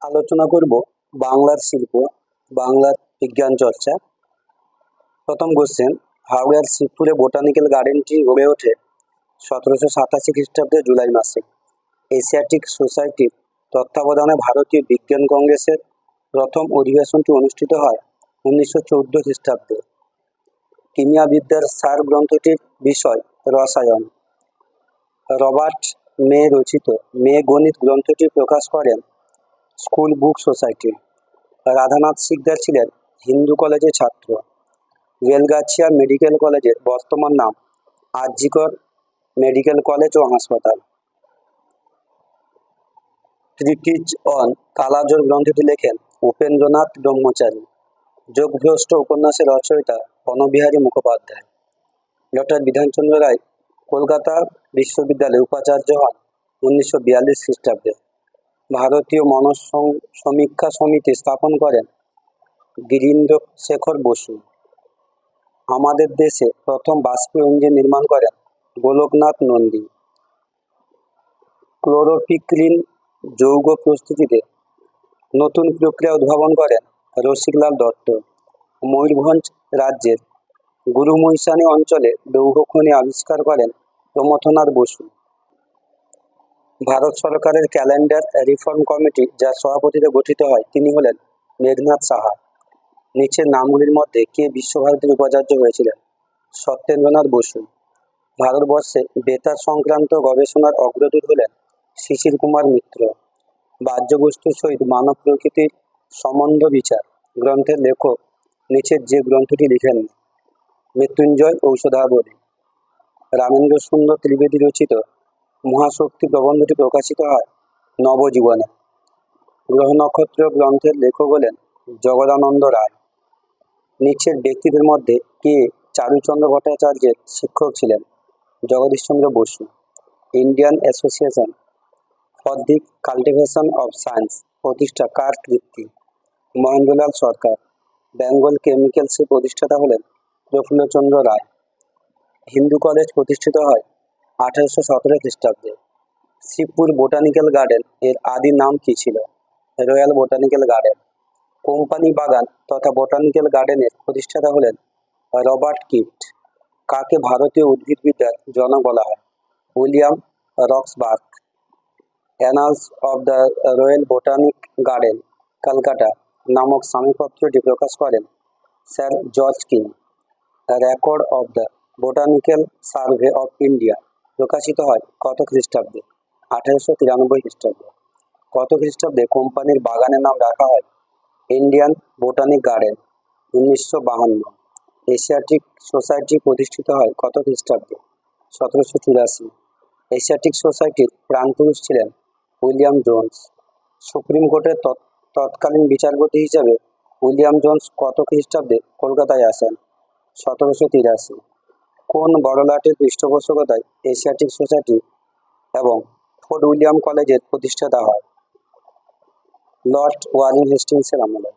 আলোচনা করব বাংলার শিল্প, বাংলার বিজ্ঞান চর্চা। প্রথম কোশ্চেন, হাওড়ার শিবপুরে বোটানিক্যাল গার্ডেনটি গড়ে ওঠে 1787 খ্রিস্টাব্দে জুলাই মাসে। এশিয়াটিক সোসাইটির তত্ত্বাবধানে ভারতীয় বিজ্ঞান কংগ্রেসের প্রথম অধিবেশনটি অনুষ্ঠিত হয় 1914 খ্রিস্টাব্দে। কিমিয়াবিদ্যার সার গ্রন্থটির বিষয় রসায়ন। রবার্ট মে রচিত মে গণিত গ্রন্থটি প্রকাশ করেন school book society. Radhanath Sikdar ছিলেন হিন্দু কলেজের ছাত্র। বেলগাছিয়া মেডিকেল কলেজের বর্তমান নাম আরজিকর মেডিকেল কলেজ ও হাসপাতাল। ট্রিটিজ অন কালাজ্বর গ্রন্থটি লেখেন উপেন্দ্রনাথ ব্রহ্মচারী। যোগভ্রষ্ট উপন্যাসের রচয়িতা বনবিহারী মুখোপাধ্যায়। ডক্টর বিধানচন্দ্র রায় কলকাতা বিশ্ববিদ্যালয়ে উপাচার্য হন 1942 খ্রিস্টাব্দে। ভারতীয় মনস সমীক্ষা সমিতি স্থাপন করেন গিরীন্দ্র শেখর বসু। আমাদের দেশে প্রথম বাষ্পীয় ইঞ্জিন নির্মাণ করেন গোলকনাথ নন্দী। ক্লোরোপিক্রিন যৌগ প্রস্তুতিতে নতুন প্রক্রিয়া উদ্ভাবন করেন রসিকলাল দত্ত। ময়ূরভঞ্জ রাজ্যের গুরুমৈশানী অঞ্চলে লৌহ খনি আবিষ্কার করেন প্রমথনাথ বসু। ভারত সরকারের ক্যালেন্ডার রিফর্ম কমিটি যার সভাপতিতে গঠিত হয় তিনি হলেন মেঘনাথ সাহা। নিচের নামগুলির মধ্যে কে বিশ্বভারতীর উপাচার্য হয়েছিলেন? সত্যেন্দ্রনাথ বসু। ভারতবর্ষে বেতার সংক্রান্ত গবেষণার অগ্রদূত হলেন শিশির কুমার মিত্র। বাহ্যবস্তুর সহিত মানব প্রকৃতির সম্বন্ধ বিচার গ্রন্থের লেখক নিচের যে গ্রন্থটি লিখেন? মৃত্যুঞ্জয় ঔষধাবলী। রামেন্দ্র সুন্দর ত্রিবেদী রচিত মহাশক্তি প্রবন্ধটি প্রকাশিত হয় নবজীবনে। গ্রহ নক্ষত্র গ্রন্থের লেখক হলেন জগদানন্দ রায়। নিচের ব্যক্তিদের মধ্যে কে চারুচন্দ্র ভট্টাচার্যের শিক্ষক ছিলেন? Jagadishchandra Basu. Indian Association for the Cultivation of Science প্রতিষ্ঠা কার কীর্তি? মহেন্দ্রলাল সরকার। বেঙ্গল কেমিক্যালসের প্রতিষ্ঠাতা হলেন প্রফুল্লচন্দ্র রায়। হিন্দু কলেজ প্রতিষ্ঠিত হয় 1817 খ্রিস্টাব্দে। শিবপুর বোটানিক্যাল গার্ডেন এর আদি নাম কি ছিল? Royal botanical garden. কোম্পানি বাগান তথা বোটানিক্যাল গার্ডেনের প্রতিষ্ঠাতা হলেন রবার্ট কিফট। কাকে ভারতীয় উদ্ভিদবিদ্যার জনক বলা হয়? William Roxburgh. Annals of the royal botanic garden Kolkata নামক সাময়িকপত্রটি প্রকাশ করেন sir George King. Record of the botanical survey of India প্রকাশিত হয় কত খ্রিস্টাব্দে? 1893 খ্রিস্টাব্দে। কত খ্রিস্টাব্দে কোম্পানির বাগানের নাম রাখা হয় Indian botanic garden? 1952। Asiatic society প্রতিষ্ঠিত হয় কত খ্রিস্টাব্দে? 1784। এশিয়াটিক সোসাইটির প্রাণপুরুষ ছিলেন উইলিয়াম জোন্স। সুপ্রিম কোর্টের তৎকালীন বিচারপতি হিসাবে উইলিয়াম জোন্স কত খ্রিস্টাব্দে কলকাতায় আসেন? 1783। কোন বড়লাটের পৃষ্ঠপোষকতায় এশিয়াটিক সোসাইটি এবং ফোর্ট উইলিয়াম কলেজের প্রতিষ্ঠাতা হয়? লর্ড ওয়ারেন হেস্টিংসের আমলে।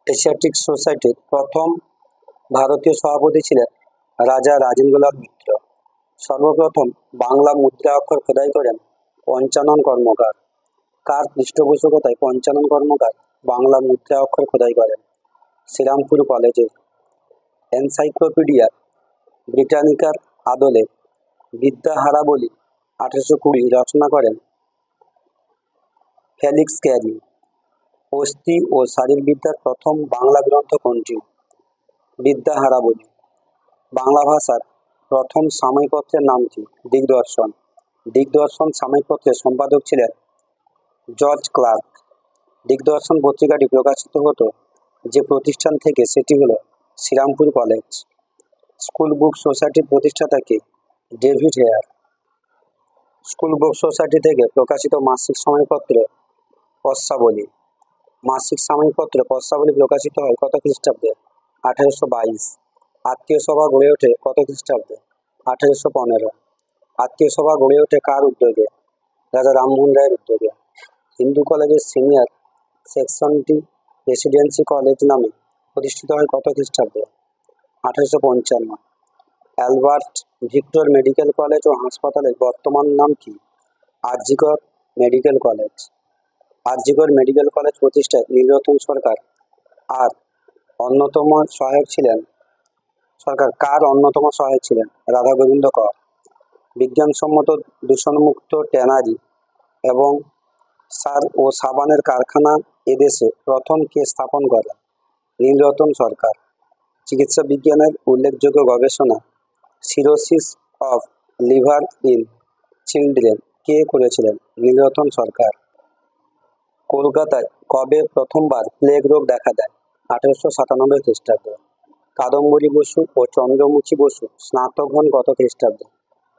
এশিয়াটিক সোসাইটির প্রথম ভারতীয় সভাপতি ছিলেন রাজা রাজেন্দ্রলাল মিত্র। সর্বপ্রথম বাংলা মুদ্রা অক্ষর খোদাই করেন পঞ্চানন কর্মকার। কার পৃষ্ঠপোষকতায় পঞ্চানন কর্মকার বাংলা মুদ্রা অক্ষর খোদাই করেন? শ্রীরামপুর কলেজে। এনসাইক্লোপিডিয়া ব্রিটানিকার আদলে বিদ্যাহারাবলী 1820 রচনা করেন ফেলিক্স ক্যারি। অস্থি ও শারীরবিদ্যার প্রথম বাংলা গ্রন্থ কোনটি? বিদ্যাহারাবলী। বাংলা ভাষার প্রথম সাময়িকপত্রের নাম কি? দিগদর্শন। দিগদর্শন সাময়িকপত্রের সম্পাদক ছিলেন জর্জ ক্লার্ক। দিগদর্শন পত্রিকাটি প্রকাশিত হতো যে প্রতিষ্ঠান থেকে সেটি হলো শ্রীরামপুর কলেজ। স্কুল বুক সোসাইটির প্রতিষ্ঠাতা কে? David Hare. School book society থেকে প্রকাশিত মাসিক সাময়িকপত্র পত্রাবলী। মাসিক সাময়িকপত্র পত্রাবলী প্রকাশিত হয় কত খ্রিস্টাব্দে? 1822। আত্মীয় সভা গড়ে ওঠে কত খ্রিস্টাব্দে? 1815। আত্মীয় সভা গড়ে ওঠে কার উদ্যোগে? রাজা রামমোহন রায়ের উদ্যোগে। হিন্দু কলেজের সিনিয়র সেকশনটি প্রেসিডেন্সি কলেজ নামে প্রতিষ্ঠিত হয় কত খ্রিস্টাব্দে? 1855। অ্যালবার্ট ভিক্টর মেডিকেল কলেজ ও হাসপাতালের বর্তমান নাম কি? RG Kar medical college. RG Kar medical college প্রতিষ্ঠায় নীলরতন সরকার আর অন্যতম সহায়ক ছিলেন রাধা গোবিন্দ কর। বিজ্ঞানসম্মত দূষণমুক্ত ট্যানারি এবং সার ও সাবানের কারখানা এদেশে প্রথম কে স্থাপন করেন? নীলরতন সরকার। চিকিৎসা বিজ্ঞানের উল্লেখযোগ্য গবেষণা cirrhosis of liver in children কে করেছিলেন? নীলরতন সরকার। কলকাতায় কবে প্রথমবার প্লেগ রোগ দেখা দেয়? 1897 খ্রিস্টাব্দে। কাদম্বরী বসু ও চন্দ্রমুখী বসু স্নাতক হন কত খ্রিস্টাব্দে?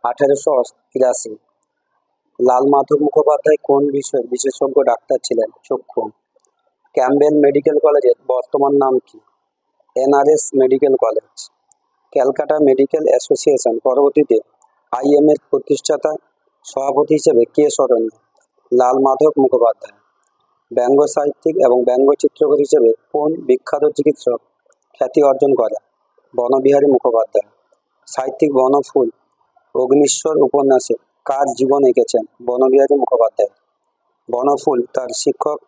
1883। লাল মাধব মুখোপাধ্যায় কোন বিষয়ের বিশেষজ্ঞ ডাক্তার ছিলেন? চক্ষু। ক্যাম্বেল মেডিকেল কলেজের বর্তমান নাম কি? NRS medical college. Calcutta medical association পরবর্তীতে আইএম এর প্রতিষ্ঠাতা সভাপতি হিসেবে কে স্মরণীয়? লাল মাধব মুখোপাধ্যায়। ব্যঙ্গ সাহিত্যিক এবং ব্যঙ্গচিত্রকর হিসেবে কোন বিখ্যাত চিকিৎসক খ্যাতি অর্জন করেন? বনবিহারী মুখোপাধ্যায়। সাহিত্যিক বনফুল অগ্নিশ্বর উপন্যাসে কার জীবন এঁকেছেন? বনবিহারী মুখোপাধ্যায়। বনফুল তার শিক্ষক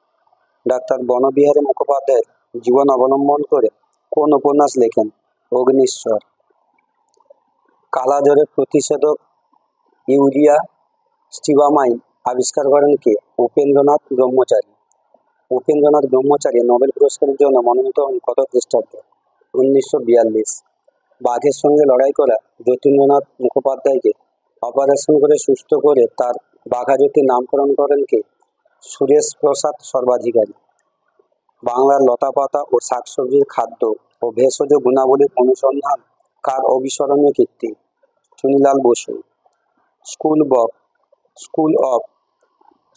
ডাক্তার বনবিহারী মুখোপাধ্যায়ের জীবন অবলম্বন করে কোন উপন্যাস লেখেন? অগ্নিশ্বর। কালাজ্বরের প্রতিষেধক ইউরিয়া স্টিবামাইন আবিষ্কার করেন কে? উপেন্দ্রনাথ ব্রহ্মচারী। উপেন্দ্রনাথ ব্রহ্মচারী নোবেল পুরস্কারের জন্য মনোনীত হন কত খ্রিস্টাব্দে? 1942। বাঘের সঙ্গে লড়াই করা যতীন্দ্রনাথ মুখোপাধ্যায়কে অপারেশন করে সুস্থ করে তার বাঘাযতীন নামকরণ করেন কে? সুরেশ প্রসাদ সর্বাধিকারী। বাংলার লতাপাতা ও শাকসবজির খাদ্য ও ভেষজ গুণাবলীর অনুসন্ধান কার অবিস্মরণীয় কীর্তি? Chunilal Basu. School of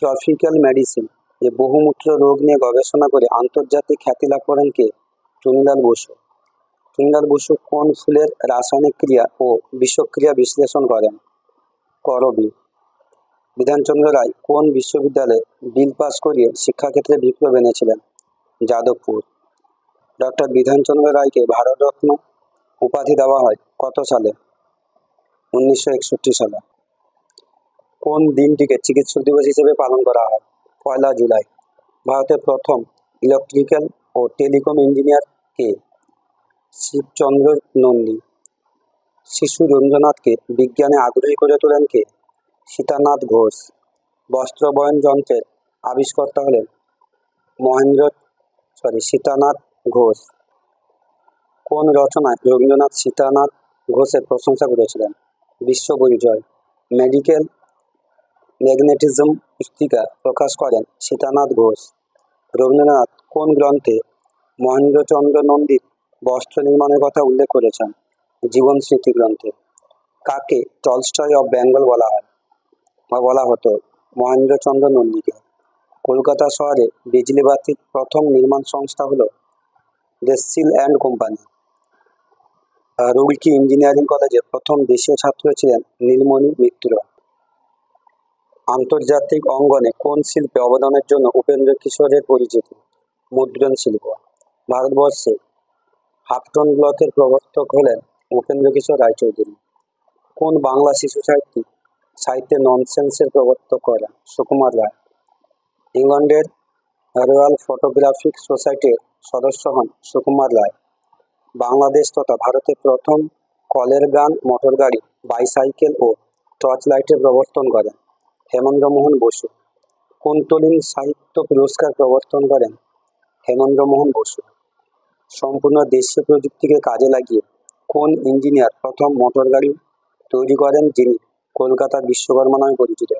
tropical medicine এ বহুমূত্র রোগ নিয়ে গবেষণা করে আন্তর্জাতিক খ্যাতি লাভ করেন কে? চুনিলাল বসু। চুনিলাল বসু কোন ফুলের রাসায়নিক ক্রিয়া ও বিষক্রিয়া বিশ্লেষণ করেন? করবী। বিধানচন্দ্র রায় কোন বিশ্ববিদ্যালয়ে বিল পাস করিয়ে শিক্ষাক্ষেত্রে বিপ্লব এনেছিলেন? যাদবপুর। ডক্টর বিধানচন্দ্র রায়কে ভারতরত্ন উপাধি দেওয়া হয় কত সালে? 1961 সালে। কোন দিনটিকে চিকিৎসক দিবস হিসেবে পালন করা হয়? 1 জুলাই। ভারতের প্রথম ইলেকট্রিক্যাল ও টেলিকম ইঞ্জিনিয়ার কে? শিবচন্দ্র নন্দী। শিশু রবীন্দ্রনাথকে বিজ্ঞানে আগ্রহী করে তোলেন কে? সীতানাথ ঘোষ। বস্ত্রবয়ন যন্ত্রের আবিষ্কর্তা হলেন সীতানাথ ঘোষ। কোন রচনায় রবীন্দ্রনাথ সীতানাথ ঘোষের প্রশংসা করেছিলেন? বিশ্বপরিচয়। মেডিকেল ম্যাগনেটিজম পুস্তিকা প্রকাশ করেন সীতানাথ ঘোষ। রবীন্দ্রনাথ কোন গ্রন্থে মহেন্দ্রচন্দ্র নন্দীর বস্ত্র নির্মাণের কথা উল্লেখ করেছেন? জীবন স্মৃতি গ্রন্থে। কাকে টলস্টয় অফ বেঙ্গল বলা হতো? মহেন্দ্রচন্দ্র নন্দীকে। কলকাতা শহরে বিজলি বাতির প্রথম নির্মাণ সংস্থা হল দেশিল অ্যান্ড কোম্পানি। রুড়কি ইঞ্জিনিয়ারিং কলেজের প্রথম দেশীয় ছাত্র ছিলেন নীলমণি মিত্র। আন্তর্জাতিক অঙ্গনে কোন শিল্পে অবদানের জন্য উপেন্দ্র কিশোরের পরিচিতি? মুদ্রণ শিল্প। ভারতবর্ষে হাফটন ব্লকের প্রবর্তক হলেন উপেন্দ্র কিশোর রায়চৌধুরী। কোন বাংলা শিশু সাহিত্যে ননসেন্সের প্রবর্তক করেন? সুকুমার রায়। ইংল্যান্ডের রয়্যাল ফটোগ্রাফিক সোসাইটির সদস্য হন সুকুমার রায়। বাংলাদেশ তথা ভারতের প্রথম কলের গান, মোটরগাড়ি, বাইসাইকেল ও টর্চ লাইটের প্রবর্তন করেন হেমেন্দ্রমোহন বসু। কুন্তলিন সাহিত্য পুরস্কার প্রবর্তন করেন হেমেন্দ্রমোহন বসু। সম্পূর্ণ দেশীয় প্রযুক্তিকে কাজে লাগিয়ে কোন ইঞ্জিনিয়ার প্রথম মোটরগাড়ি তৈরি করেন, যিনি কলকাতার বিশ্বকর্মা নামে পরিচিত?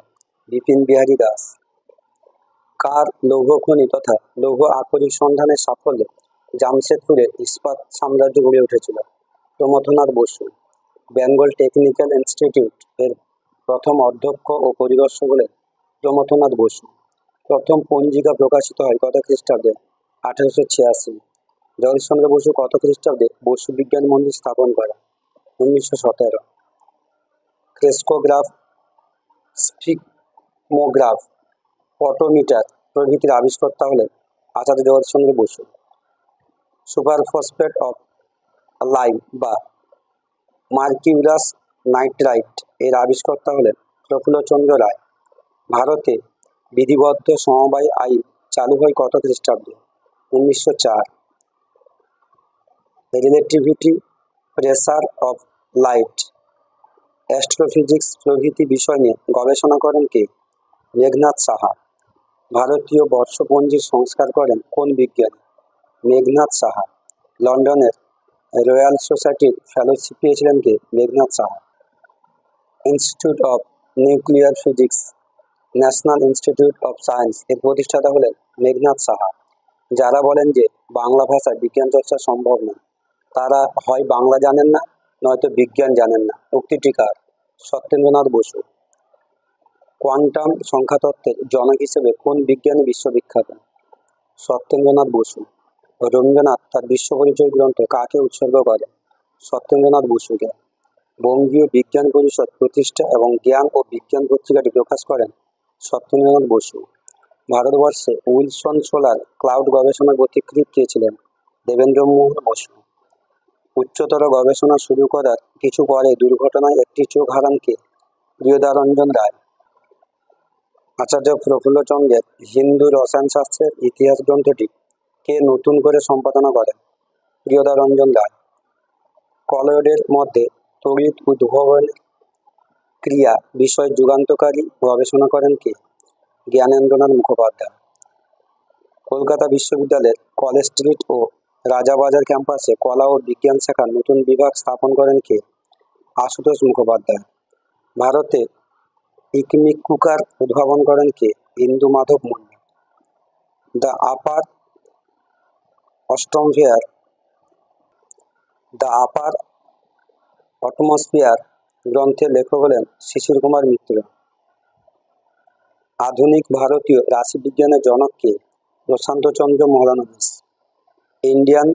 বিপিন বিহারী দাস। কার লৌহ খনি তথা লৌহ আকরিক সন্ধানের সাফল্যে জামশেদপুরে ইস্পাত সাম্রাজ্য গড়ে উঠেছিল? প্রমথনাথ বসু। বেঙ্গল টেকনিক্যাল ইনস্টিটিউট এর প্রথম অধ্যক্ষ ও পরিদর্শক হলেন প্রমথনাথ বসু। প্রথম পঞ্জিকা প্রকাশিত হয় কত খ্রিস্টাব্দে? 1886। জগদীশচন্দ্র বসু কত খ্রিস্টাব্দে বসু বিজ্ঞান মন্দির স্থাপন করেন? 1917। ক্রেস্কোগ্রাফ, স্ফিগমোগ্রাফ, পটোমিটার প্রভৃতির আবিষ্কর্তা হলেন Acharya Jagadishchandra Basu. Superphosphate of lime বা মার্কিউরাস নাইট্রাইট এর আবিষ্কর্তা হলেন প্রফুল্লচন্দ্র রায়। ভারতে বিধিবদ্ধ সমবায় আইন চালু হয় কত খ্রিস্টাব্দে? 1904। Relativity, pressure of light, astrophysics প্রভৃতি বিষয় নিয়ে গবেষণা করেন কে? মেঘনাদ সাহা। ভারতীয় বর্ষপঞ্জির সংস্কার করেন কোন বিজ্ঞানী? মেঘনাদ সাহা। লন্ডনের রয়্যাল সোসাইটির ফেলোশিপ পেয়েছিলেন কে? Meghnad Saha. Institute of nuclear physics, national institute of science এর প্রতিষ্ঠাতা হলেন মেঘনাদ সাহা। যারা বলেন যে বাংলা ভাষায় বিজ্ঞান চর্চা সম্ভব না, তারা হয় বাংলা জানেন না, নয়তো বিজ্ঞান জানেন না। উক্তিটি কার? সত্যেন্দ্রনাথ বসু। কোয়ান্টাম সংখ্যাতত্ত্বের জনক হিসেবে কোন বিজ্ঞানী বিশ্ববিখ্যাত? সত্যেন্দ্রনাথ বসু। রবীন্দ্রনাথ তার বিশ্বপরিচয় গ্রন্থ কাকে উৎসর্গ করেন? সত্যেন্দ্রনাথ বসুকে। বঙ্গীয় বিজ্ঞান পরিষদ প্রতিষ্ঠা এবং জ্ঞান ও বিজ্ঞান পত্রিকাটি প্রকাশ করেন সত্যেন্দ্রনাথ বসু। ভারতবর্ষে উইলসন সোলার ক্লাউড গবেষণার পথিকৃৎ কে ছিলেন? দেবেন্দ্রমোহন বসু। উচ্চতর গবেষণা শুরু করার কিছু পরে দুর্ঘটনায় একটি চোখ হারান কে? প্রিয়দারঞ্জন রায়। আচার্য প্রফুল্লচন্দ্রের হিন্দু রসায়নশাস্ত্রের ইতিহাস গ্রন্থটি কে নতুন করে সম্পাদনা করেন? প্রিয়দারঞ্জন রায়। কলয়েডের মধ্যে তড়িৎ উদ্ভাবনের ক্রিয়া বিষয় যুগান্তকারী গবেষণা করেন কে? জ্ঞানেন্দ্রনাথ মুখোপাধ্যায়। কলকাতা বিশ্ববিদ্যালয়ের কলেজ স্ট্রিট ও রাজাবাজার ক্যাম্পাসে কলা ও বিজ্ঞান শাখার নতুন বিভাগ স্থাপন করেন কে? আশুতোষ মুখোপাধ্যায়। ভারতে পিকনিক কুকার উদ্ভাবন করেন কে? Indu Madhab Mondal. The upper atmosphere the upper atmosphere গ্রন্থের লেখক হলেন শিশির কুমার মিত্র। আধুনিক ভারতীয় রাশিবিজ্ঞানের জনক কে? Prasantachandra Mahalanobis. Indian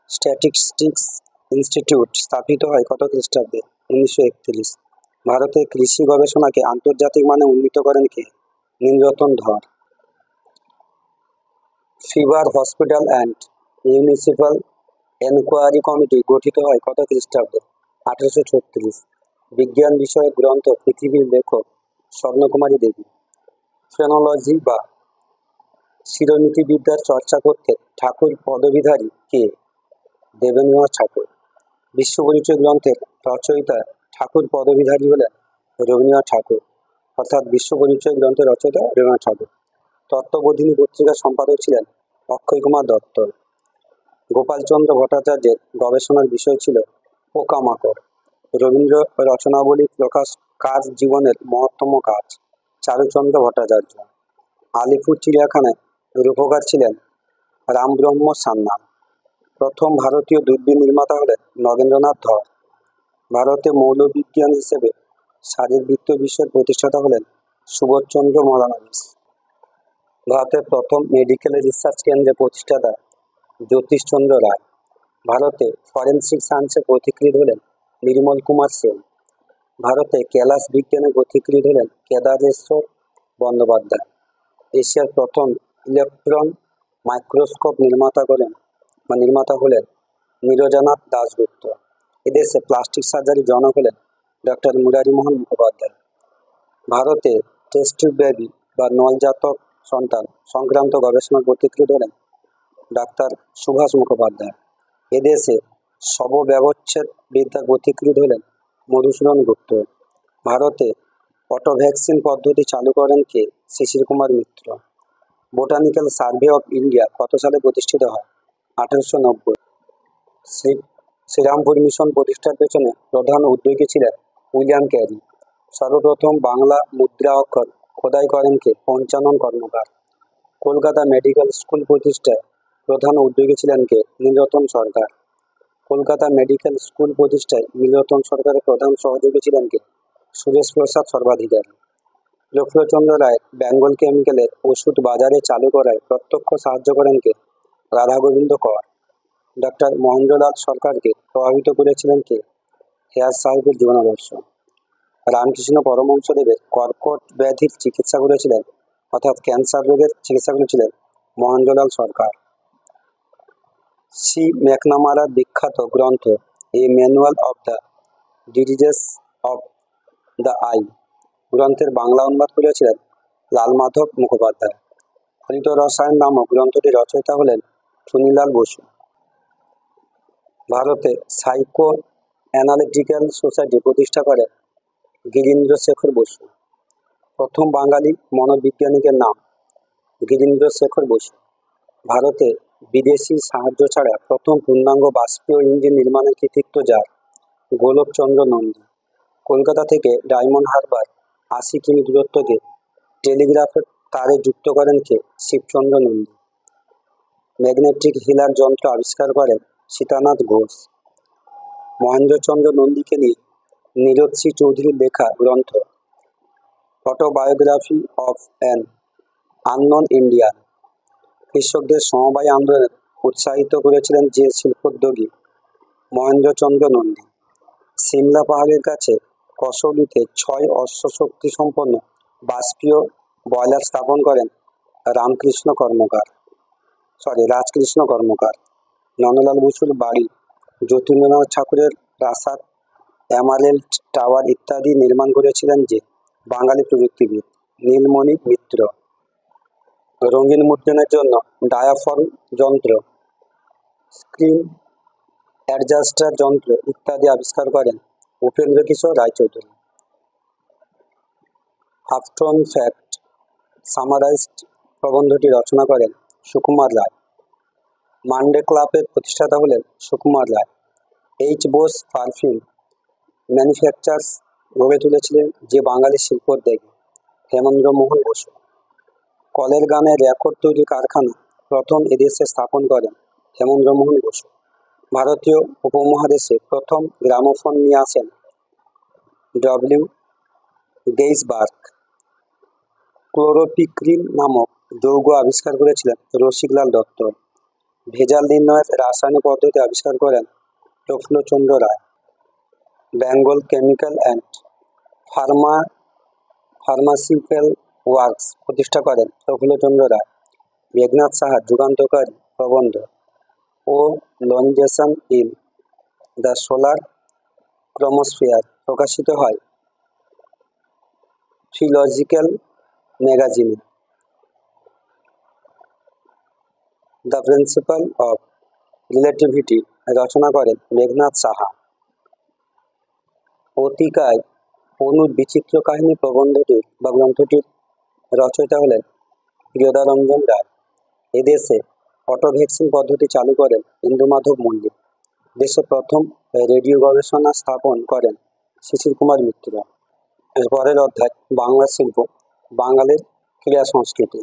statistics institute স্থাপিত হয় কত খ্রিস্টাব্দে? 1931। ভারতের কৃষি গবেষণাকে আন্তর্জাতিক মানে উন্নীত করেন কে? নীলরতন ধর। Fever hospital and municipal enquiry committee গঠিত হয় কত খ্রিস্টাব্দে? 1836। বিজ্ঞান বিষয়ক গ্রন্থ পৃথিবীর লেখক স্বর্ণকুমারী দেবী। ফ্রেনোলজি বা শিরনীতিবিদ্যার চর্চা করতে ঠাকুর পদবীধারী কে? দেবেন্দ্রনাথ ঠাকুর। বিশ্বপরিচয় গ্রন্থের রচয়িতা ঠাকুর পদবীধারী হলেন রবীন্দ্রনাথ ঠাকুর, অর্থাৎ বিশ্বপরিচয় গ্রন্থের রচয়িতা রবীন্দ্রনাথ ঠাকুর। তত্ত্ববোধিনী পত্রিকার সম্পাদক ছিলেন অক্ষয় কুমার দত্ত। গোপালচন্দ্র ভট্টাচার্যের গবেষণার বিষয় ছিল পোকামাকড়। রবীন্দ্র রচনাবলী প্রকাশ কার জীবনের মহত্তম কাজ? চারুচন্দ্র ভট্টাচার্য। আলিপুর চিড়িয়াখানায় রূপকার ছিলেন রামব্রহ্ম সান্যাল। প্রথম ভারতীয় দূরবীন নির্মাতা হলেন নগেন্দ্রনাথ ধর। ভারতে মৌলবিজ্ঞান হিসেবে শারীরবৃত্ত বিষয়ের প্রতিষ্ঠাতা হলেন সুবোধচন্দ্র মহলানবিশ। ভারতের প্রথম মেডিকেল রিসার্চ কেন্দ্রের প্রতিষ্ঠাতা জ্যোতিষচন্দ্র রায়। ভারতে ফরেন্সিক সায়েন্সের পথিকৃৎ হলেন নির্মল কুমার সেন। ভারতে ক্যালাস বিজ্ঞানের পথিকৃৎ হলেন কেদারেশ্বর বন্দ্যোপাধ্যায়। এশিয়ার প্রথম ইলেকট্রন মাইক্রোস্কোপ নির্মাতা হলেন নীরজানাথ দাশগুপ্ত। এদেশে প্লাস্টিক সার্জারির জনক হলেন ডক্টর মুরারিমোহন মুখোপাধ্যায়। ভারতে টেস্ট টিউব বেবি বা নলজাতক সন্তান সংক্রান্ত গবেষণার পথিকৃৎ হলেন ডাক্তার সুভাষ মুখোপাধ্যায়। এদেশে শব ব্যবচ্ছেদ বিদ্যার পথিকৃৎ হলেন মধুসূদন গুপ্ত। ভারতে অটোভ্যাকসিন পদ্ধতি চালু করেন কে? শিশির কুমার মিত্র। বোটানিক্যাল সার্ভে অফ ইন্ডিয়া কত সালে প্রতিষ্ঠিত হয়? 1890। শ্রীরামপুর মিশন প্রতিষ্ঠার পেছনে প্রধান উদ্যোগী ছিলেন উইলিয়াম ক্যারি। সর্বপ্রথম বাংলা মুদ্রা অক্ষর খোদাই করেন কে? পঞ্চানন কর্মকার। কলকাতা মেডিকেল স্কুল প্রতিষ্ঠায় প্রধান উদ্যোগী ছিলেন কে? নীলরতন সরকার। কলকাতা মেডিকেল স্কুল প্রতিষ্ঠায় নীলরতন সরকারের প্রধান সহযোগী ছিলেন কে? সুরেশ প্রসাদ সর্বাধিকারী। প্রফুল্লচন্দ্র রায় বেঙ্গল কেমিক্যালের ওষুধ বাজারে চালু করায় প্রত্যক্ষ সাহায্য করেন কে? রাধা গোবিন্দ কর। ডক্টর মহেন্দ্রলাল সরকারকে প্রভাবিত করেছিলেন কে? হেয়ার সাহেবের জীবনাদর্শ। রামকৃষ্ণ পরমহংসদেবের কর্কট ব্যাধির চিকিৎসা করেছিলেন, অর্থাৎ ক্যান্সার রোগের চিকিৎসা করেছিলেন মহেন্দ্রলাল সরকার। সি ম্যাকনামারার বিখ্যাত গ্রন্থ a manual of the diseases of the eye গ্রন্থের বাংলা অনুবাদ করেছিলেন লালমাধব মুখোপাধ্যায়। ফলিত রসায়ন নামক গ্রন্থটি রচয়িতা হলেন চুনিলাল বসু। ভারতে সাইকো অ্যানালিটিক্যাল সোসাইটি প্রতিষ্ঠা করেন গিরীন্দ্র শেখর বসু। প্রথম বাঙালি মনোবিজ্ঞানীদের নাম গিরীন্দ্র শেখর বসু। ভারতে বিদেশি সাহায্য ছাড়া প্রথম পূর্ণাঙ্গ বাষ্পীয় ইঞ্জিন নির্মাণের কৃতিত্ব যার গোলকচন্দ্র নন্দী। কলকাতা থেকে ডায়মন্ড হারবার ৮০ কিমি দূরত্বকে টেলিগ্রাফের তারে যুক্ত করেন কে? শিবচন্দ্র নন্দী। ম্যাগনেটিক হিলার যন্ত্র আবিষ্কার করেন সীতানাথ ঘোষ। মহেন্দ্রচন্দ্র নন্দীকে নিয়ে নীরদ সি চৌধুরীর লেখা গ্রন্থ autobiography of an unknown Indian. কৃষকদের সমবায় আন্দোলনে উৎসাহিত করেছিলেন যে শিল্পোদ্যোগী? মহেন্দ্রচন্দ্র নন্দী। সিমলা পাহাড়ের কাছে কসৌলিতে ৬ অশ্বশক্তি সম্পন্ন বাষ্পীয় বয়লার স্থাপন করেন রাজকৃষ্ণ কর্মকার। নন্দলাল বসুর বাড়ি, যতীন্দ্রনাথ ঠাকুরের প্রাসাদ, এমারেল্ড টাওয়ার ইত্যাদি নির্মাণ করেছিলেন যে বাঙালি প্রযুক্তিবিদ? নীলমণি মিত্র। রঙিন মুদ্রণের জন্য ডায়াফ্রম যন্ত্র, স্ক্রিন অ্যাডজাস্টার যন্ত্র ইত্যাদি আবিষ্কার করেন Upendrakishore Raychaudhuri. After fact summarized প্রবন্ধটি রচনা করেন সুকুমার রায়। মানডে ক্লাবের প্রতিষ্ঠাতা হলেন Sukumar Ray. H Bose perfume manufacturers গড়ে তুলেছিলেন যে বাঙালি শিল্পোদ্যোগী? হেমেন্দ্র মোহন বসু। কলের গানের রেকর্ড তৈরি কারখানা প্রথম এদেশে স্থাপন করেন হেমেন্দ্র মোহন বসু। ভারতীয় উপমহাদেশে প্রথম গ্রামোফোন নিয়ে আসেন ডব্লিউ গেইসবার্গ। ক্লোরোপিক্রিন নামক যৌগ আবিষ্কার করেছিলেন রসিকলাল দত্ত। ভেজাল নির্ণয়ের রাসায়নিক পদ্ধতি আবিষ্কার করেন Prafullachandra Ray. Bengal chemical and pharmaceutical works প্রতিষ্ঠা করেন প্রফুল্লচন্দ্র রায়। মেঘনাদ সাহার যুগান্তকারী প্রবন্ধ on ionization in the solar chromosphere প্রকাশিত হয় ফিলজিক্যাল ম্যাগাজিনে। দ্য প্রিন্সিপাল অফ রিলেটিভিটি রচনা করেন মেঘনাদ সাহা। অতিকায় অনুর বিচিত্র কাহিনী প্রবন্ধটির বা গ্রন্থটির রচয়িতা হলেন প্রিয়দারঞ্জন রায়। এদেশে অটো ভ্যাকসিন পদ্ধতি চালু করেন ইন্দুমাধব মল্লিক। দেশে প্রথম রেডিও গবেষণা স্থাপন করেন শিশির কুমার মিত্র। পরের অধ্যায় বাংলা শিল্প, বাঙালির ক্রীড়া সংস্কৃতি,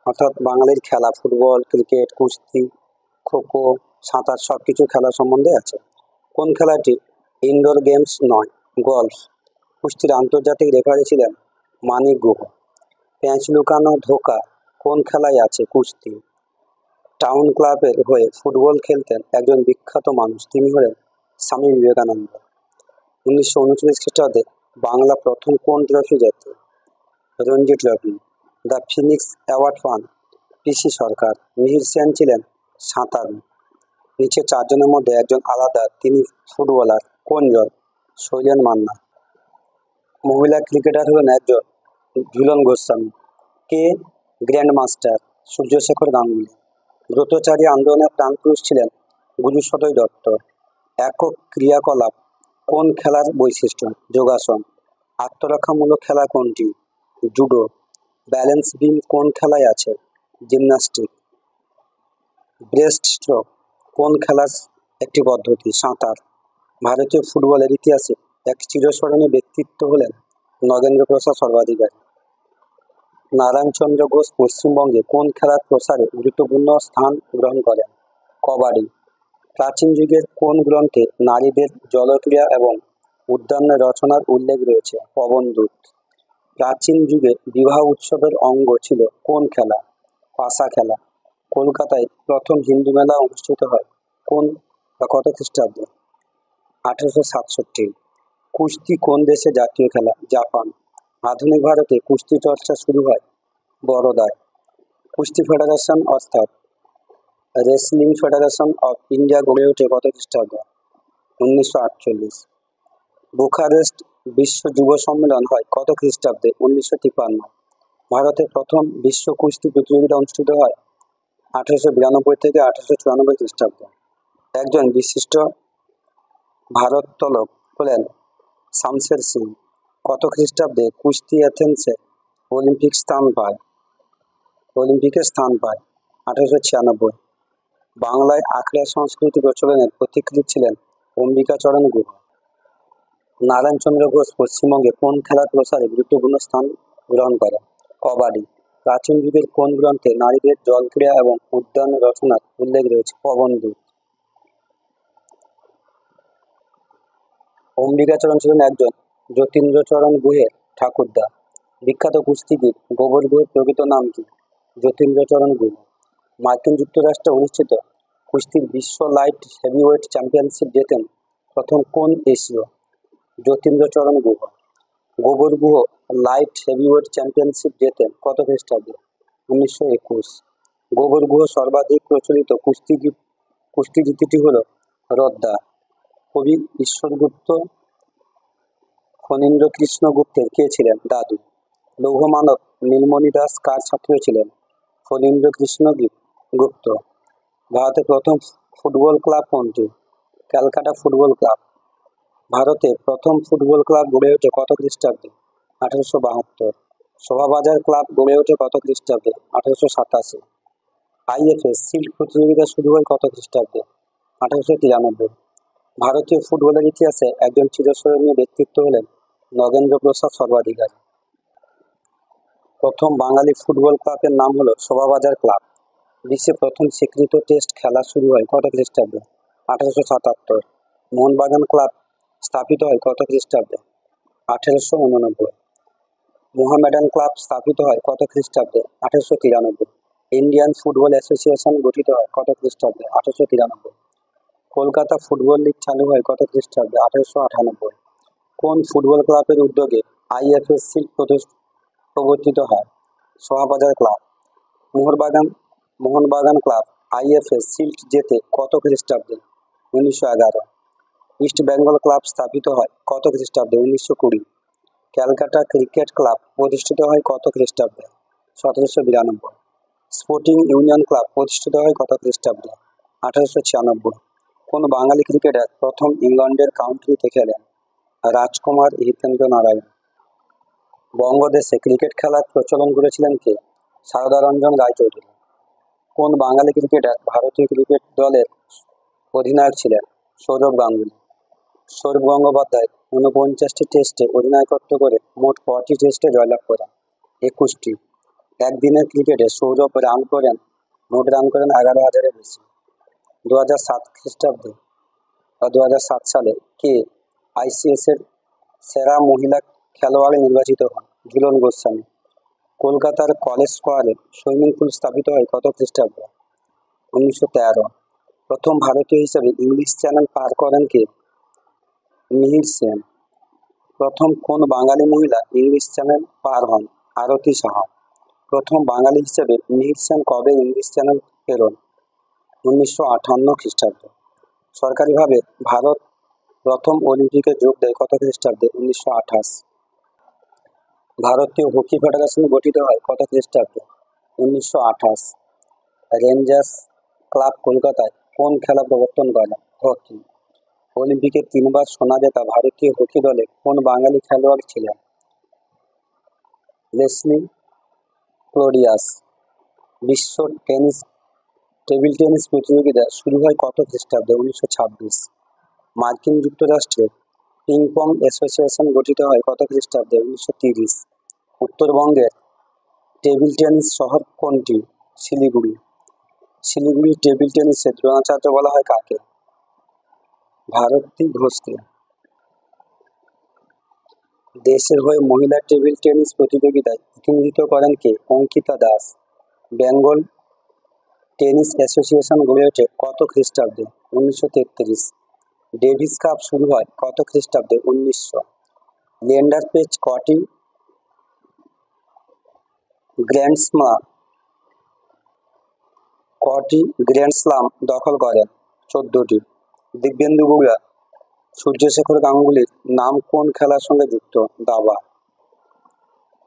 অর্থাৎ বাঙালির খেলা, ফুটবল, ক্রিকেট, কুস্তি, খোখো, সাঁতার সব কিছু খেলা সম্বন্ধে আছে। কোন খেলাটি ইনডোর গেমস নয়? গলফ। কুস্তির আন্তর্জাতিক রেফারি ছিলেন মানিক গুহ। প্যাঁচ লুকানো ধোকা কোন খেলায় আছে? কুস্তি। টাউন ক্লাবের হয়ে ফুটবল খেলতেন একজন বিখ্যাত মানুষ, তিনি হলেন স্বামী বিবেকানন্দ। 1939 খ্রিস্টাব্দে বাংলা প্রথম কোন ট্রফি জেতে? Ranji trophy. The Phoenix award পান পিসি সরকার। মিহির সেন ছিলেন সাঁতারু। নিচে 4 জনের মধ্যে একজন আলাদা, তিনি ফুটবলার। কোন জন? শৈলেন মান্না। মহিলা ক্রিকেটার হলেন একজন ঝুলন গোস্বামী। কে গ্র্যান্ডমাস্টার? সূর্যশেখর গাঙ্গুলি। ব্রতচারী আন্দোলনের প্রাণপুরুষ ছিলেন গুরুসদয় দত্ত। একক ক্রিয়াকলাপ কোন খেলার বৈশিষ্ট্য? যোগাসন। আত্মরক্ষামূলক খেলা কোনটি? জুডো। ব্যালেন্স বিম কোন খেলায় আছে? জিমন্যাস্টিক। ব্রেস্ট স্ট্রোক কোন খেলার একটি পদ্ধতি? সাঁতার। ভারতীয় ফুটবলের ইতিহাসে এক চিরস্মরণীয় ব্যক্তিত্ব হলেন নগেন্দ্র প্রসাদ সর্বাধিকারী। নারায়ণচন্দ্র ঘোষ পশ্চিমবঙ্গে কোন খেলার প্রসারে গুরুত্বপূর্ণ স্থান গ্রহণ করেন? কবাডি। প্রাচীন যুগের কোন গ্রন্থে নারীদের জলক্রীড়া এবং উদ্যান রচনার উল্লেখ রয়েছে? পবনদূত। প্রাচীন যুগে বিবাহ উৎসবের অঙ্গ ছিল কোন খেলা? পাশা খেলা। কলকাতায় প্রথম হিন্দু মেলা অনুষ্ঠিত হয় কোন বা কত খ্রিস্টাব্দে? 1867। কুস্তি কোন দেশে জাতীয় খেলা? জাপান। আধুনিক ভারতে কুস্তি চর্চা শুরু হয় বরোদায়। কুস্তি ফেডারেশন অর্থাৎ রেসলিং ফেডারেশন অফ ইন্ডিয়া গড়ে ওঠে কত খ্রিস্টাব্দে? 1948। বুখারেস্ট বিশ্ব যুব সম্মেলন হয় কত খ্রিস্টাব্দে? 1953। ভারতে প্রথম বিশ্ব কুস্তি প্রতিযোগিতা অনুষ্ঠিত হয় 1892 থেকে 1894 খ্রিস্টাব্দে। একজন বিশিষ্ট ভারোত্তোলক হলেন শামশের সিং। কত খ্রিস্টাব্দে কুস্তি এথেন্সে অলিম্পিকে স্থান পায়? 1896। বাংলায় আখড়া সংস্কৃতি প্রচলনের পথিকৃৎ ছিলেন অম্বিকাচরণ গুহ। নারায়ণচন্দ্র ঘোষ পশ্চিমবঙ্গে কোন খেলার প্রসারে গুরুত্বপূর্ণ স্থান গ্রহণ করেন? কবাডি। প্রাচীন যুগের কোন গ্রন্থে নারীদের জলক্রীড়া এবং উদ্যান রচনার উল্লেখ রয়েছে? পবনদূত। অম্বিকাচরণ ছিলেন একজন যতীন্দ্রচরণ গুহের ঠাকুরদা। বিখ্যাত কুস্তিগীর গোবর গুহের প্রকৃত নাম কি? যতীন্দ্রচরণ গুহ। মার্কিন যুক্তরাষ্ট্রে অনুষ্ঠিত কুস্তির বিশ্ব লাইট হেভিওয়েট চ্যাম্পিয়নশিপ জেতেন প্রথম কোন এশীয়? যতীন্দ্রচরণ গুহ। গোবর গুহ লাইট হেভিওয়েট চ্যাম্পিয়নশিপ জেতেন কত খ্রিস্টাব্দে? 1921। গোবর গুহ সর্বাধিক প্রচলিত কুস্তিগীতিটি হল রদ্দা। কবি ঈশ্বরগুপ্ত ফণীন্দ্রকৃষ্ণ গুপ্তের কে ছিলেন? দাদু। লৌহমানব নীলমণি দাস কার ছাত্র ছিলেন? ফণীন্দ্রকৃষ্ণ গুপ্ত। ভারতের প্রথম ফুটবল ক্লাব কোনটি? Calcutta football club. ভারতে প্রথম ফুটবল ক্লাব গড়ে ওঠে কত খ্রিস্টাব্দে? 1872। শোভাবাজার ক্লাব গড়ে ওঠে কত খ্রিস্টাব্দে? 1887। আইএফএ শিল্ড প্রতিযোগিতা শুরু হয় কত খ্রিস্টাব্দে? 1893। ভারতীয় ফুটবলের ইতিহাসে একজন চিরস্মরণীয় ব্যক্তিত্ব হলেন নগেন্দ্র প্রসাদ সর্বাধিকারী। প্রথম বাঙালি ফুটবল ক্লাবের নাম হলো শোভাবাজার ক্লাব। বিশ্বে প্রথম স্বীকৃত টেস্ট খেলা শুরু হয় কত খ্রিস্টাব্দে? 1877। মোহনবাগান ক্লাব স্থাপিত হয় কত খ্রিস্টাব্দে? 1889। মোহামেডান ক্লাব স্থাপিত হয় কত খ্রিস্টাব্দে? 1893। ইন্ডিয়ান ফুটবল অ্যাসোসিয়েশন গঠিত হয় কত খ্রিস্টাব্দে? 1893। কলকাতা ফুটবল লিগ চালু হয় কত খ্রিস্টাব্দে? 1898। কোন ফুটবল ক্লাবের উদ্যোগে আইএফএসসি প্রবর্তিত হয়? Shobhabazar club. Mohun Bagan club IFA shield জেতে কত খ্রিস্টাব্দে? 1911। ইস্ট বেঙ্গল ক্লাব স্থাপিত হয় কত খ্রিস্টাব্দে? 1920। ক্যালকাটা ক্রিকেট ক্লাব প্রতিষ্ঠিত হয় কত খ্রিস্টাব্দে? 1792। স্পোর্টিং ইউনিয়ন ক্লাব প্রতিষ্ঠিত হয় কত খ্রিস্টাব্দে? 1896। কোন বাঙালি ক্রিকেটার প্রথম ইংল্যান্ডের কাউন্টিতে খেলেন? রাজকুমার হিতেন্দ্র নারায়ণ। বঙ্গদেশে ক্রিকেট খেলার প্রচলন করেছিলেন কে? সারদারঞ্জন রায়চৌধুরী। কোন বাঙালি ক্রিকেটার ভারতীয় ক্রিকেট দলের অধিনায়ক ছিলেন? সৌরভ গাঙ্গুলী। সৌরভ গঙ্গোপাধ্যায় 49টি টেস্টে অধিনায়কত্ব করে মোট কটি টেস্টে জয়লাভ করেন? 21টি। একদিনের ক্রিকেটে সৌরভ মোট রান করেন 11,000-এর বেশি। 2007 খ্রিস্টাব্দে 2007 সালে কে আইসিএসের সেরা মহিলা খেলোয়াড় নির্বাচিত হন? ঝুলন গোস্বামী। কলকাতার কলেজ স্কোয়ারে সুইমিং পুল স্থাপিত হয় কত খ্রিস্টাব্দে? 1913। প্রথম ভারতীয় হিসেবে ইংলিশ চ্যানেল পার করেন কে? মিহির সেন। প্রথম কোন বাঙালি মহিলা ইংলিশ চ্যানেল পার হন? আরতি সাহা। প্রথম বাঙালি হিসেবে মিহির সেন কবে ইংলিশ চ্যানেল পেরোন? 1958 খ্রিস্টাব্দে। সরকারিভাবে ভারত প্রথম অলিম্পিকে যোগ দেয় কত খ্রিস্টাব্দে? 1928। ভারতীয় হকি ফেডারেশন গঠিত হয় কত খ্রিস্টাব্দে? 1928। রেঞ্জার্স ক্লাব কলকাতায় কোন খেলা প্রবর্তন করেন? হকি। অলিম্পিকে 3বার সোনা জেতা ভারতীয় হকি দলে কোন বাঙালি খেলোয়াড় ছিলেন? Leslie Claudius. বিশ্ব টেবিল টেনিস প্রতিযোগিতা শুরু হয় কত খ্রিস্টাব্দে? 1926। মার্কিন যুক্তরাষ্ট্রে পিং পং অ্যাসোসিয়েশন গঠিত হয় কত খ্রিস্টাব্দে? 1930। উত্তরবঙ্গের টেবিল টেনিস শহর কোনটি? শিলিগুড়ি। শিলিগুড়ি টেবিল টেনিসের দ্রোণাচার্য বলা হয় কাকে? ভারতী ঘোষকে। দেশের হয়ে মহিলা টেবিল টেনিস প্রতিযোগিতায় প্রতিনিধিত্ব করেন কে? অঙ্কিতা দাস। বেঙ্গল টেনিস অ্যাসোসিয়েশন গড়ে ওঠে কত খ্রিস্টাব্দে? 1933। ডেভিস কাপ শুরু হয় কত খ্রিস্টাব্দে? 1900। লিয়েন্ডার পেজ কটি গ্র্যান্ড স্লাম দখল করেন? 14টি। দিব্যেন্দু বগুড়া সূর্যশেখর গাঙ্গুলীর নাম কোন খেলার সঙ্গে যুক্ত? দাবা।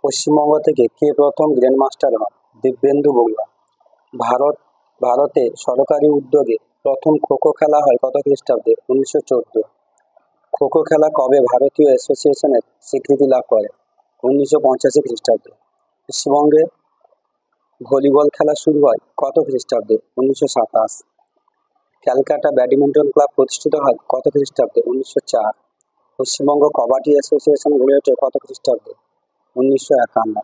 পশ্চিমবঙ্গ থেকে কে প্রথম গ্র্যান্ডমাস্টার হন? দিব্যেন্দু বড়ুয়া। ভারতে সরকারি উদ্যোগে প্রথম খো-খো খেলা হয় কত খ্রিস্টাব্দে? 1914। খো-খো খেলা কবে ভারতীয় অ্যাসোসিয়েশনের স্বীকৃতি লাভ করে? 1985 খ্রিস্টাব্দে। পশ্চিমবঙ্গে ভলিবল খেলা শুরু হয় কত খ্রিস্টাব্দে? 1927। ক্যালকাটা ব্যাডমিন্টন ক্লাব প্রতিষ্ঠিত হয় কত খ্রিস্টাব্দে? 1904। পশ্চিমবঙ্গ কবাডি অ্যাসোসিয়েশন গড়ে ওঠে কত খ্রিস্টাব্দে? 1951।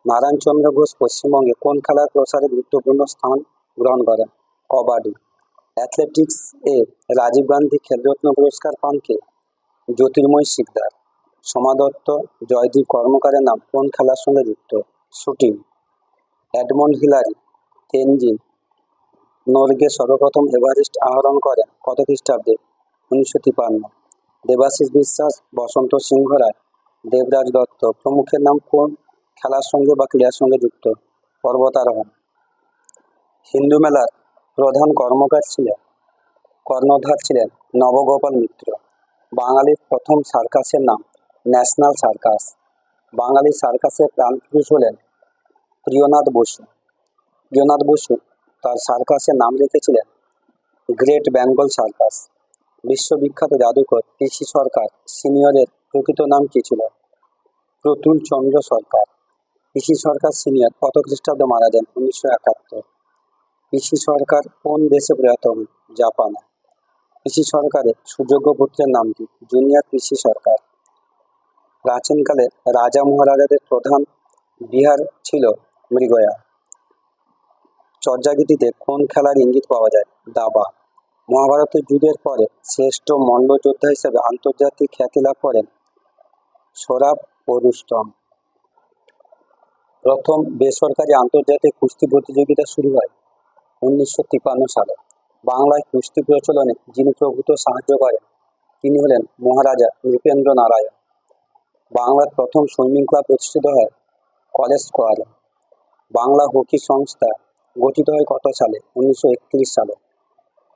নারায়ণচন্দ্র ঘোষ পশ্চিমবঙ্গে কোন খেলার প্রসারে গুরুত্বপূর্ণ স্থান গ্রহণ করেন? কবাডি। অ্যাথলেটিক্স এ রাজীব গান্ধী খেলরত্ন পুরস্কার পান কে? জ্যোতির্ময় শিকদার। সোমা দত্ত জয়দীপ কর্মকারের নাম কোন খেলার সঙ্গে যুক্ত? Shooting. Edmund Hillary Tenzing Norgay সর্বপ্রথম এভারেস্ট আরোহণ করেন কত খ্রিস্টাব্দে? 1953। দেবাশিস বিশ্বাস, বসন্ত সিংহ রায়, দেবরাজ দত্ত প্রমুখের নাম কোন খেলার সঙ্গে বা ক্রীড়ার সঙ্গে যুক্ত? পর্বতারোহণ। হিন্দু মেলার প্রধান কর্ণধার ছিলেন নবগোপাল মিত্র। বাঙালির প্রথম সার্কাসের নাম ন্যাশনাল সার্কাস। বাঙালি সার্কাসের প্রাণপুরুষ হলেন প্রিয়নাথ বসু। প্রিয়নাথ বসু তার সার্কাসের নাম রেখেছিলেন গ্রেট বেঙ্গল সার্কাস। বিশ্ববিখ্যাত জাদুকর পিসি সরকার সিনিয়রের প্রকৃত নাম কী ছিল? প্রতুল চন্দ্র সরকার। পিসি সরকার সিনিয়র কত খ্রিস্টাব্দে মারা যান? 1971। পিসি সরকার কোন দেশে প্রয়াত হন? জাপানে। পিসি সরকারের সুযোগ্য পুত্রের নাম কি? জুনিয়র পিসি সরকার। প্রাচীনকালে রাজা মহারাজাদের প্রধান বিহার ছিল মৃগয়া। চর্যাগীতিতে কোন খেলার ইঙ্গিত পাওয়া যায়? দাবা। মহাভারতের যুগের পরে শ্রেষ্ঠ মল্ল যোদ্ধা হিসেবে আন্তর্জাতিক খ্যাতি লাভ করেন সোহরাব ও রুস্তম। প্রথম বেসরকারি আন্তর্জাতিক কুস্তি প্রতিযোগিতা শুরু হয় 1953 সালে। বাংলায় কুস্তি প্রচলনে যিনি প্রভূত সাহায্য করেন তিনি হলেন মহারাজা নৃপেন্দ্র নারায়ণ। বাংলার প্রথম সুইমিং ক্লাব প্রতিষ্ঠিত হয় কলেজ স্কোয়ারে। বাংলা হকি সংস্থা গঠিত হয় কত সালে? 1931 সালে।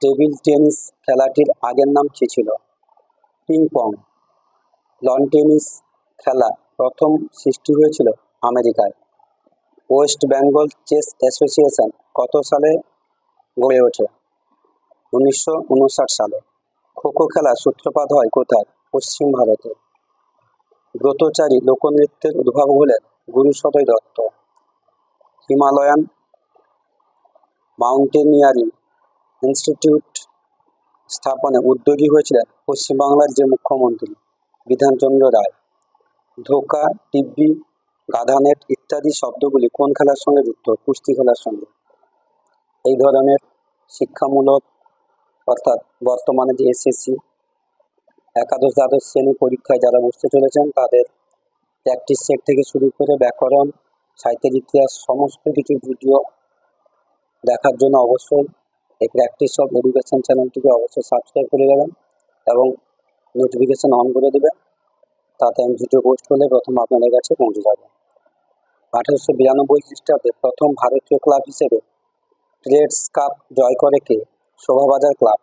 টেবিল টেনিস খেলাটির আগের নাম কী ছিল? Ping pong. লন টেনিস খেলা প্রথম সৃষ্টি হয়েছিল আমেরিকায়। ওয়েস্ট বেঙ্গল চেস অ্যাসোসিয়েশন কত সালে গড়ে ওঠে? 1959 সালে। খো-খো খেলার সূত্রপাত হয় কোথায়? পশ্চিম ভারতে। ব্রতচারী লোকনৃত্যের উদ্ভাবক হলেন Gurusaday Dutta. Himalayan mountaineering institute স্থাপনে উদ্যোগী হয়েছিলেন পশ্চিমবাংলার যে মুখ্যমন্ত্রী? বিধানচন্দ্র রায়। ধোকা, টিব্বি, গাধানেট ইত্যাদি শব্দগুলি কোন খেলার সঙ্গে যুক্ত? কুস্তি খেলার সঙ্গে। এই ধরনের শিক্ষামূলক অর্থাৎ বর্তমানে যে এসএসসি একাদশ দ্বাদশ শ্রেণী পরীক্ষায় যারা বসতে চলেছেন তাদের প্র্যাকটিস সেট থেকে শুরু করে ব্যাকরণ, সাহিত্যের ইতিহাস সমস্ত কিছু ভিডিও দেখার জন্য অবশ্যই এই প্র্যাকটিস অফ এডুকেশন চ্যানেলটিকে অবশ্যই সাবস্ক্রাইব করে দেবেন এবং নোটিফিকেশান অন করে দেবেন, তাতে আমি ভিডিও পোস্ট করলে প্রথম আপনাদের কাছে পৌঁছে যাবে। 1892 খ্রিস্টাব্দে প্রথম ভারতীয় ক্লাব হিসেবে ট্রেডস কাপ জয় করে কে? শোভাবাজার ক্লাব।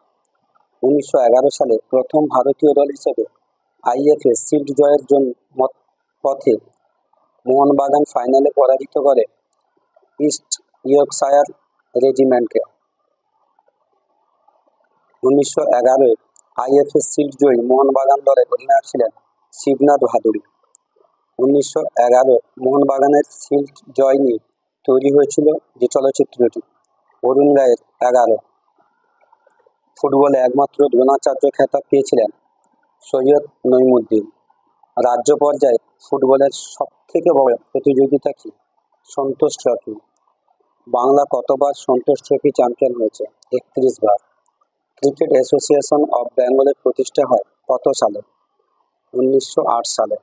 1911 সালে প্রথম ভারতীয় দল হিসেবে আইএফএ শিল্ড জয়ের পথে মোহনবাগান ফাইনালে পরাজিত করে ইস্ট ইয়র্কশায়ার রেজিমেন্টকে। 1911 আইএফএ শিল্ড জয়ী মোহনবাগান দলের অধিনায়ক ছিলেন শিবনাথ ভাদুড়ী। 1911 মোহনবাগানের শিল্ড জয় নিয়ে তৈরি হয়েছিল যে চলচ্চিত্রটি অরুণ রায়ের 11। ফুটবলে একমাত্র দ্রোণাচার্য খেতাব পেয়েছিলেন সৈয়দ নঈমুদ্দিন। রাজ্য পর্যায়ে ফুটবলের সবথেকে বড় প্রতিযোগিতা কি? সন্তোষ ট্রফি। বাংলা কতবার সন্তোষ ট্রফি চ্যাম্পিয়ন হয়েছে? 31 বার। ক্রিকেট অ্যাসোসিয়েশন অফ বেঙ্গলের প্রতিষ্ঠা হয় কত সালে? 1908 সালে।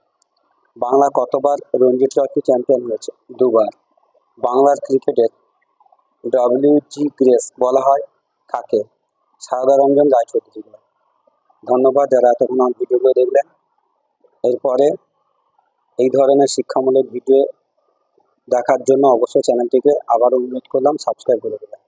বাংলা কতবার রঞ্জি ট্রফি চ্যাম্পিয়ন হয়েছে? 2 বার। বাংলার ক্রিকেটের ডব্লিউজি গ্রেস বলা হয় কাকে? সারদা রঞ্জন রায়চৌধুরীকে। ধন্যবাদ যারা এতক্ষণ আমার ভিডিওগুলো দেখলেন। এরপরে এই ধরনের শিক্ষামূলক ভিডিও দেখার জন্য অবশ্যই চ্যানেলটিকে আবার অনুরোধ করলাম সাবস্ক্রাইব করে দেবেন।